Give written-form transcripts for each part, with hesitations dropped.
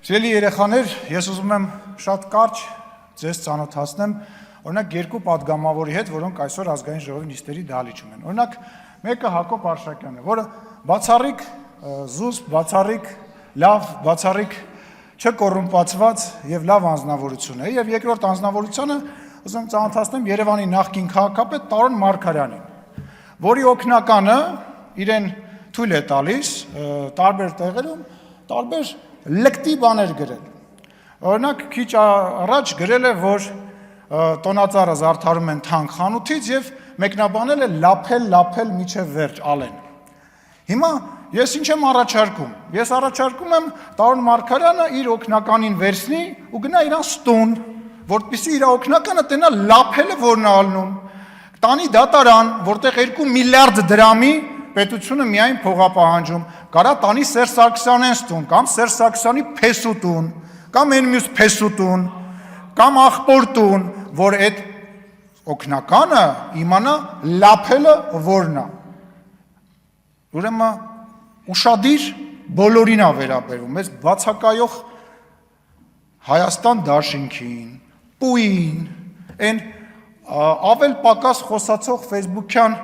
Սիրելի երեխաներ, ես ուզում եմ շատ կարճ ձեզ ծանոթացնեմ, օրինակ երկու պատգամավորի հետ, որոնք այսօր ազգային ժողովի նիստերի դահլիճ ունեն։ Օրինակ, մեկը Հակոբ Արշակյանն է, որը բացառիկ զուսպ, բացառիկ լավ, բացառիկ չկոռումպացված եւ լավ անձնավորություն է, եւ երկրորդ անձնավորությունը ուզում եմ ծանոթացնեմ Երևանի նախկին քաղաքապետ Տարոն Մարգարյանին, որի օգնականը իրեն թույլ է տալիս տարբեր տեղերում տարբեր լկտի բաներ գրել։ Օրինակ, քիչ առաջ գրել է, որ տոնածառը զարդարում են թանկ խանութից եւ մեկնաբանել է լափել միջև վերջ ալեն։ Հիմա ես ինչ եմ առաջարկում։ Ես առաջարկում եմ Տարոն Մարգարյանը իր օգնականին վերցնի ու գնա իրան ստուն, որպեսզի իր օգնականը տենա լափելը որն է ալնում։ Տանի դատարան, որտեղ 2 միլիարդ դրամի պետությունը միայն փողապահանջում, կարա տանի Սերժ Սարգսյանեն ստուն, կամ Սերժ Սարգսյանի փեսուտուն, կամ այն մյուս փեսուտուն, կամ աղբոր տուն, որ այդ օգնականը իմանա լափելը որն է։ Ուրեմն ուշադիր բոլորին է վերաբերում, այս բացակայող Հայաստան դաշինքին, պուին, այն ավել պակաս խոսացող Facebook-յան,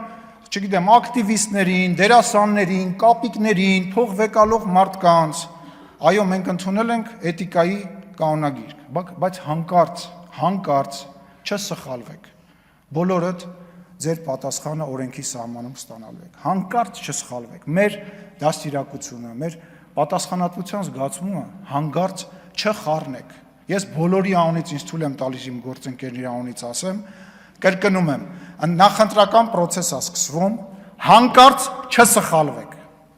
չգիտեմ, ակտիվիստներին, դերասաններին, կապիկներին, փող վեկալող մարդկանց, այո, մենք ընդունել ենք էթիկայի կանոնագիր, բայց հանկարծ չսխալվեք, բոլորդ ձեր պատասխանը օրենքի սահմանում ստանալու եք, հանկարծ չսխալվեք, մեր դաստիարակությունը, մեր պատասխանատվության զգացումը հանկարծ չխառնեք, ես բոլորի անունից ինձ թույլ եմ տալիս իմ գործընկերների անունից ասեմ, կրկնում եմ, նախընտրական պրոցես է սկսվում, հանկարծ չսխալվեք։